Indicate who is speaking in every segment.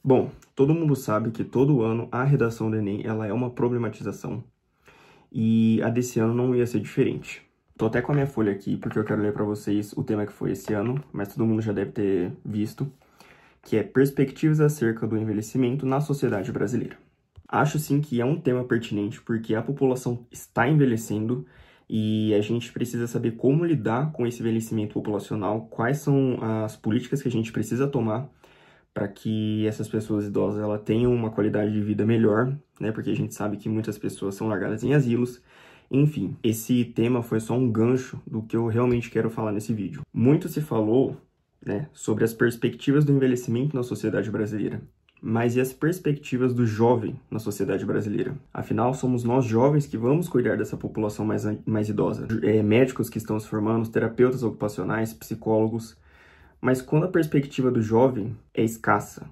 Speaker 1: Bom, todo mundo sabe que todo ano a redação do Enem ela é uma problematização e a desse ano não ia ser diferente. Tô até com a minha folha aqui porque eu quero ler para vocês o tema que foi esse ano, mas todo mundo já deve ter visto, que é Perspectivas acerca do envelhecimento na sociedade brasileira. Acho sim que é um tema pertinente porque a população está envelhecendo e a gente precisa saber como lidar com esse envelhecimento populacional, quais são as políticas que a gente precisa tomar para que essas pessoas idosas ela tenham uma qualidade de vida melhor, né? Porque a gente sabe que muitas pessoas são largadas em asilos. Enfim, esse tema foi só um gancho do que eu realmente quero falar nesse vídeo. Muito se falou, né, sobre as perspectivas do envelhecimento na sociedade brasileira. Mas e as perspectivas do jovem na sociedade brasileira? Afinal, somos nós jovens que vamos cuidar dessa população mais idosa. Médicos que estão se formando, terapeutas ocupacionais, psicólogos. Mas quando a perspectiva do jovem é escassa,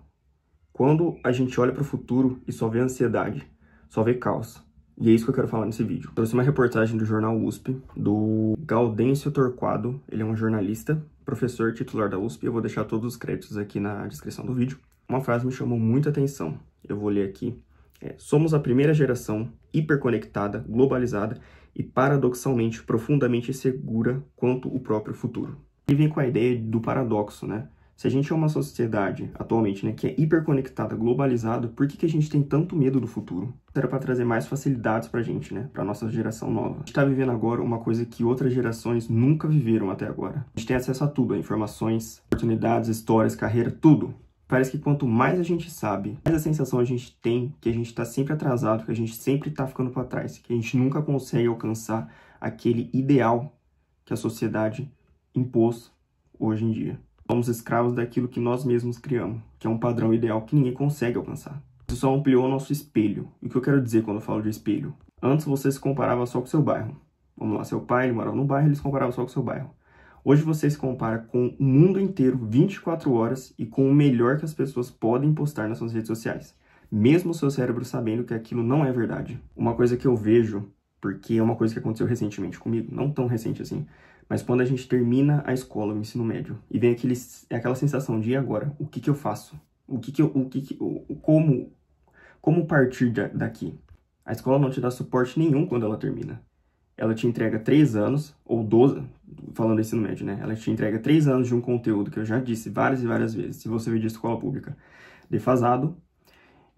Speaker 1: quando a gente olha para o futuro e só vê ansiedade, só vê caos. E é isso que eu quero falar nesse vídeo. Trouxe uma reportagem do jornal USP, do Gaudêncio Torquato. Ele é um jornalista, professor titular da USP. Eu vou deixar todos os créditos aqui na descrição do vídeo. Uma frase me chamou muita atenção. Eu vou ler aqui. Somos a primeira geração hiperconectada, globalizada e paradoxalmente profundamente segura quanto o próprio futuro. E vem com a ideia do paradoxo, né? Se a gente é uma sociedade atualmente, né, que é hiperconectada, globalizada, por que a gente tem tanto medo do futuro? Era para trazer mais facilidades pra gente, né? Pra nossa geração nova. A gente tá vivendo agora uma coisa que outras gerações nunca viveram até agora. A gente tem acesso a tudo, a informações, oportunidades, histórias, carreira, tudo. Parece que quanto mais a gente sabe, mais a sensação a gente tem que a gente tá sempre atrasado, que a gente sempre tá ficando para trás, que a gente nunca consegue alcançar aquele ideal que a sociedade impôs hoje em dia. Somos escravos daquilo que nós mesmos criamos, que é um padrão ideal que ninguém consegue alcançar. Isso só ampliou o nosso espelho. E o que eu quero dizer quando eu falo de espelho? Antes você se comparava só com o seu bairro. Vamos lá, seu pai, ele morava no bairro, ele se comparava só com o seu bairro. Hoje você se compara com o mundo inteiro, 24 horas, e com o melhor que as pessoas podem postar nas suas redes sociais. Mesmo o seu cérebro sabendo que aquilo não é verdade. Uma coisa que eu vejo, porque é uma coisa que aconteceu recentemente comigo, não tão recente assim, mas quando a gente termina a escola, o ensino médio, e vem aquela sensação de, e agora? O que eu faço? Como partir daqui? A escola não te dá suporte nenhum quando ela termina. Ela te entrega 3 anos, ou 12, falando do ensino médio, né? Ela te entrega 3 anos de um conteúdo que eu já disse várias e várias vezes, se você veio de escola pública, defasado,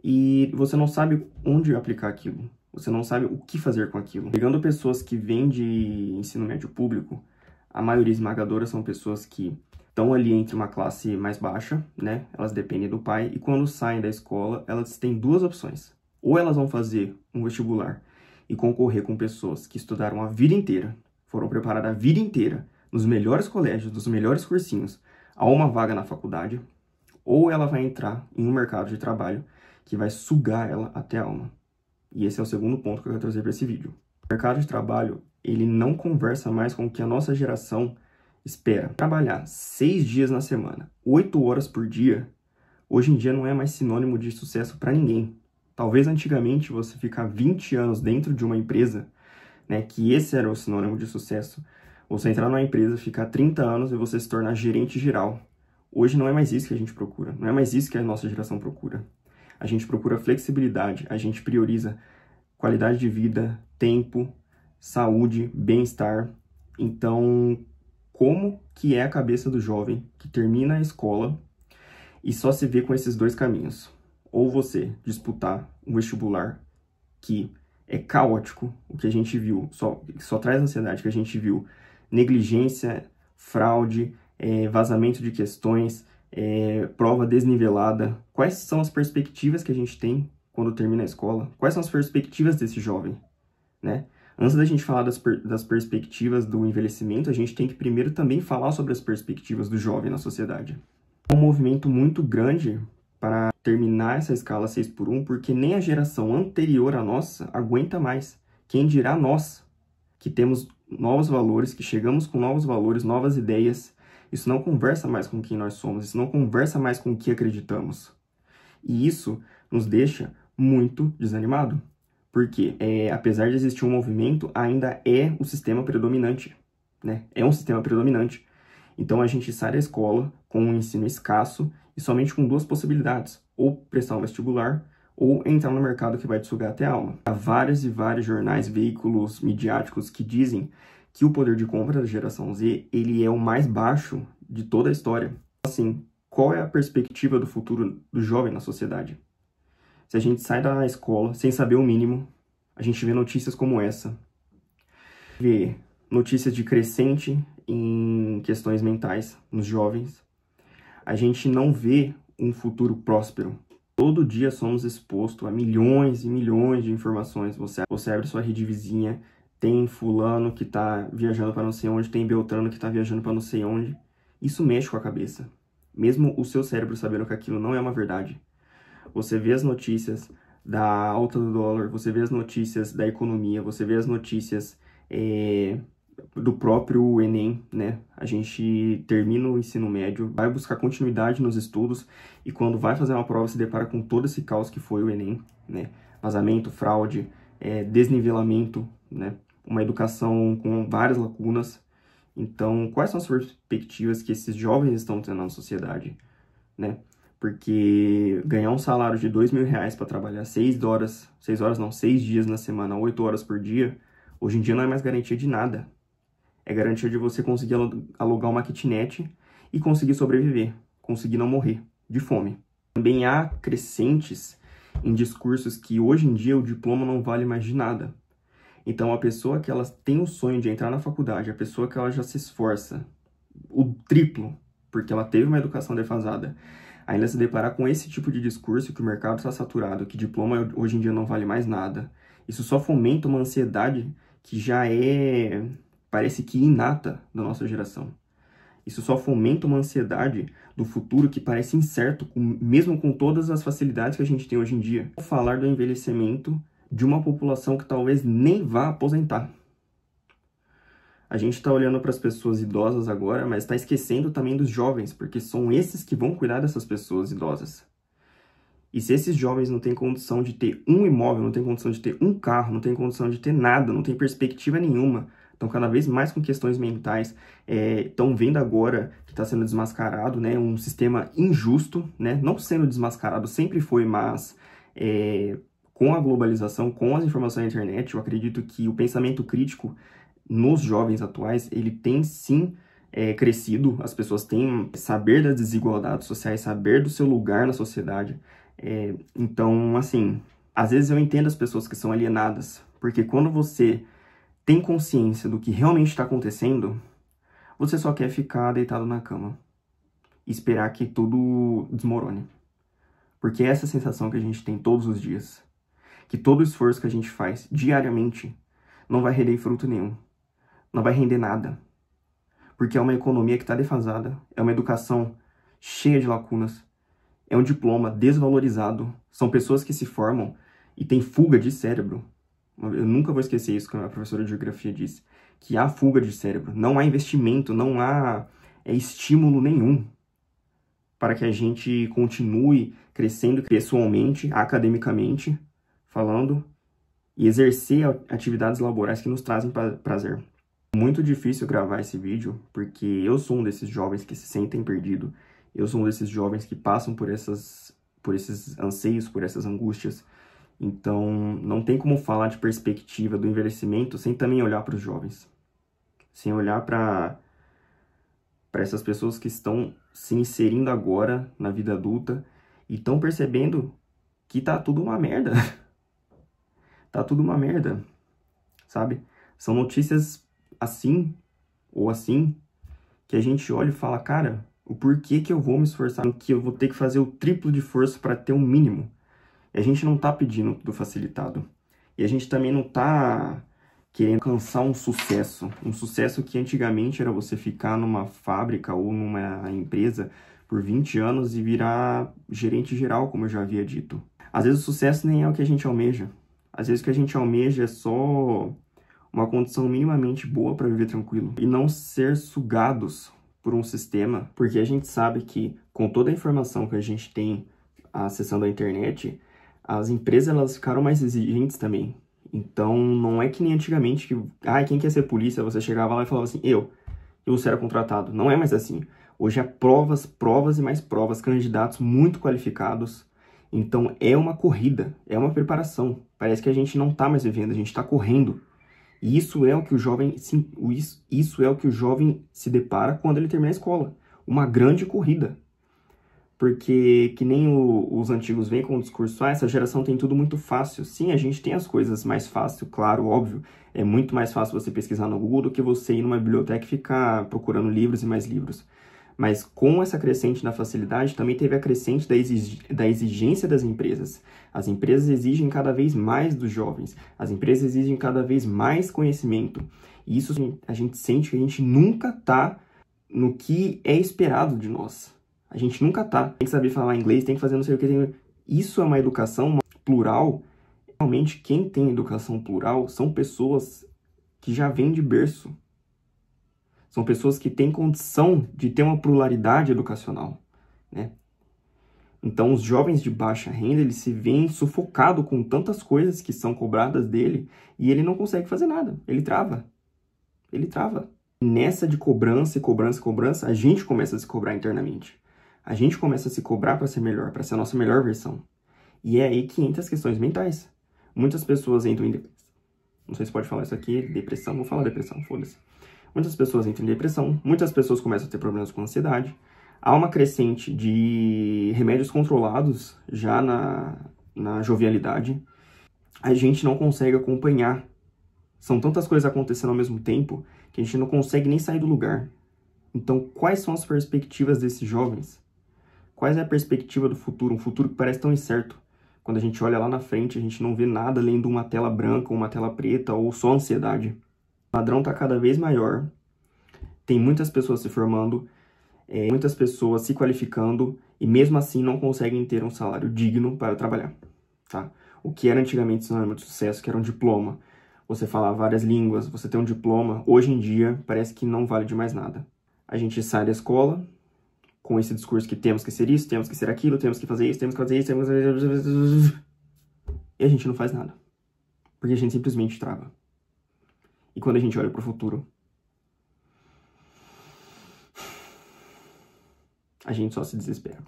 Speaker 1: e você não sabe onde aplicar aquilo. Você não sabe o que fazer com aquilo. Pegando pessoas que vêm de ensino médio público, a maioria esmagadora são pessoas que estão ali entre uma classe mais baixa, né? Elas dependem do pai, e quando saem da escola, elas têm duas opções. Ou elas vão fazer um vestibular e concorrer com pessoas que estudaram a vida inteira, foram preparadas a vida inteira, nos melhores colégios, nos melhores cursinhos, a uma vaga na faculdade, ou ela vai entrar em um mercado de trabalho que vai sugar ela até a alma. E esse é o segundo ponto que eu quero trazer para esse vídeo. O mercado de trabalho, ele não conversa mais com o que a nossa geração espera. Trabalhar 6 dias na semana, 8 horas por dia, hoje em dia não é mais sinônimo de sucesso para ninguém. Talvez antigamente você ficar 20 anos dentro de uma empresa, né, que esse era o sinônimo de sucesso. Você entrar numa empresa, ficar 30 anos e você se tornar gerente geral. Hoje não é mais isso que a gente procura, não é mais isso que a nossa geração procura. A gente procura flexibilidade, a gente prioriza qualidade de vida, tempo, saúde, bem-estar. Então, como que é a cabeça do jovem que termina a escola e só se vê com esses dois caminhos? Ou você disputar um vestibular que é caótico, o que a gente viu, só traz ansiedade, que a gente viu negligência, fraude, vazamento de questões, prova desnivelada. Quais são as perspectivas que a gente tem quando termina a escola? Quais são as perspectivas desse jovem, né? Antes da gente falar das perspectivas do envelhecimento, a gente tem que primeiro também falar sobre as perspectivas do jovem na sociedade. É um movimento muito grande para terminar essa escala 6x1, porque nem a geração anterior à nossa aguenta mais. Quem dirá nós, que temos novos valores, que chegamos com novos valores, novas ideias. Isso não conversa mais com quem nós somos, isso não conversa mais com o que acreditamos. E isso nos deixa muito desanimado. Porque, apesar de existir um movimento, ainda é o sistema predominante, né? É um sistema predominante. Então, a gente sai da escola com um ensino escasso e somente com 2 possibilidades. ou prestar um vestibular, ou entrar no mercado que vai te sugar até a alma. Há vários e vários jornais, veículos midiáticos que dizem que o poder de compra da geração Z, ele é o mais baixo de toda a história. Assim, qual é a perspectiva do futuro do jovem na sociedade? Se a gente sai da escola sem saber o mínimo, a gente vê notícias como essa, vê notícias de crescente em questões mentais nos jovens, a gente não vê um futuro próspero. Todo dia somos expostos a milhões e milhões de informações. Você abre sua rede vizinha, tem fulano que tá viajando para não sei onde, tem Beltrano que tá viajando para não sei onde. Isso mexe com a cabeça. Mesmo o seu cérebro sabendo que aquilo não é uma verdade. Você vê as notícias da alta do dólar, você vê as notícias da economia, você vê as notícias do próprio Enem, né? A gente termina o ensino médio, vai buscar continuidade nos estudos e quando vai fazer uma prova se depara com todo esse caos que foi o Enem, né? Vazamento, fraude, desnivelamento, né? Uma educação com várias lacunas. Então, quais são as perspectivas que esses jovens estão tendo na sociedade, né? Porque ganhar um salário de R$2.000 para trabalhar 6 dias na semana, 8 horas por dia, hoje em dia não é mais garantia de nada. É garantia de você conseguir alugar uma kitnet e conseguir sobreviver, conseguir não morrer de fome. Também há crescentes em discursos que hoje em dia o diploma não vale mais de nada. Então a pessoa que ela tem o sonho de entrar na faculdade, a pessoa que ela já se esforça o triplo, porque ela teve uma educação defasada, ainda se deparar com esse tipo de discurso que o mercado está saturado, que diploma hoje em dia não vale mais nada. Isso só fomenta uma ansiedade que já parece que inata da nossa geração. Isso só fomenta uma ansiedade do futuro que parece incerto, mesmo com todas as facilidades que a gente tem hoje em dia. Vou falar do envelhecimento de uma população que talvez nem vá aposentar. A gente está olhando para as pessoas idosas agora, mas está esquecendo também dos jovens, porque são esses que vão cuidar dessas pessoas idosas. E se esses jovens não têm condição de ter um imóvel, não têm condição de ter um carro, não têm condição de ter nada, não têm perspectiva nenhuma, estão cada vez mais com questões mentais, estão vendo agora que está sendo desmascarado, né, um sistema injusto, né, não sendo desmascarado, sempre foi, mas com a globalização, com as informações da internet, eu acredito que o pensamento crítico nos jovens atuais, ele tem sim crescido, as pessoas têm saber das desigualdades sociais, saber do seu lugar na sociedade. Então, assim, às vezes eu entendo as pessoas que são alienadas, porque quando você tem consciência do que realmente está acontecendo, você só quer ficar deitado na cama e esperar que tudo desmorone. Porque é essa sensação que a gente tem todos os dias, que todo esforço que a gente faz diariamente não vai render fruto nenhum. Não vai render nada, porque é uma economia que está defasada, é uma educação cheia de lacunas, é um diploma desvalorizado, são pessoas que se formam e têm fuga de cérebro. Eu nunca vou esquecer isso que a professora de geografia disse, que há fuga de cérebro, não há investimento, não há estímulo nenhum para que a gente continue crescendo pessoalmente, academicamente, falando, e exercer atividades laborais que nos trazem prazer. Muito difícil gravar esse vídeo, porque eu sou um desses jovens que se sentem perdidos, eu sou um desses jovens que passam por esses anseios, por essas angústias. Então, não tem como falar de perspectiva do envelhecimento sem também olhar para os jovens, sem olhar para essas pessoas que estão se inserindo agora na vida adulta e estão percebendo que tá tudo uma merda. Tá tudo uma merda, sabe? São notícias assim, ou assim, que a gente olha e fala, cara, o porquê que eu vou me esforçar, que eu vou ter que fazer o triplo de esforço para ter um mínimo. E a gente não tá pedindo tudo facilitado. E a gente também não tá querendo alcançar um sucesso que antigamente era você ficar numa fábrica ou numa empresa por 20 anos e virar gerente geral, como eu já havia dito. Às vezes o sucesso nem é o que a gente almeja. Às vezes o que a gente almeja é só uma condição minimamente boa para viver tranquilo e não ser sugados por um sistema, porque a gente sabe que com toda a informação que a gente tem acessando a internet, as empresas elas ficaram mais exigentes também. Então não é que nem antigamente que, quem quer ser polícia, você chegava lá e falava assim, e você era contratado. Não é mais assim. Hoje é provas e mais provas, candidatos muito qualificados Então é uma corrida, é uma preparação. Parece que a gente não está mais vivendo, a gente está correndo. E isso é o que o jovem se depara quando ele termina a escola. Uma grande corrida. Porque, que nem os antigos vêm com o discurso, essa geração tem tudo muito fácil. Sim, a gente tem as coisas mais fácil, claro, óbvio. É muito mais fácil você pesquisar no Google do que você ir numa biblioteca e ficar procurando livros e mais livros. Mas com essa crescente da facilidade, também teve a crescente da exigência das empresas. As empresas exigem cada vez mais dos jovens. As empresas exigem cada vez mais conhecimento. E isso a gente sente que a gente nunca está no que é esperado de nós. A gente nunca tá. Tem que saber falar inglês, tem que fazer não sei o que. Isso é uma educação plural. Realmente, quem tem educação plural são pessoas que já vêm de berço. São pessoas que têm condição de ter uma pluralidade educacional, né? Então, os jovens de baixa renda, eles se veem sufocados com tantas coisas que são cobradas dele e ele não consegue fazer nada. Ele trava. Ele trava. Nessa de cobrança, a gente começa a se cobrar internamente. A gente começa a se cobrar para ser melhor, para ser a nossa melhor versão. E é aí que entra as questões mentais. Muitas pessoas entram em depressão. Não sei se pode falar isso aqui, depressão. Vou falar depressão, foda-se. Muitas pessoas entram em depressão. Muitas pessoas começam a ter problemas com ansiedade. Há uma crescente de remédios controlados já na jovialidade. A gente não consegue acompanhar. São tantas coisas acontecendo ao mesmo tempo que a gente não consegue nem sair do lugar. Então, quais são as perspectivas desses jovens? Qual é a perspectiva do futuro? Um futuro que parece tão incerto. Quando a gente olha lá na frente, a gente não vê nada além de uma tela branca, uma tela preta ou só ansiedade. O padrão está cada vez maior. Tem muitas pessoas se formando, muitas pessoas se qualificando e mesmo assim não conseguem ter um salário digno para trabalhar. Tá? O que era antigamente sinônimo de sucesso, que era um diploma. Você falar várias línguas, você ter um diploma, hoje em dia parece que não vale de mais nada. A gente sai da escola com esse discurso que temos que ser isso, temos que ser aquilo, temos que fazer isso, temos que fazer isso, temos que fazer isso. E a gente não faz nada. Porque a gente simplesmente trava. E quando a gente olha para o futuro, a gente só se desespera.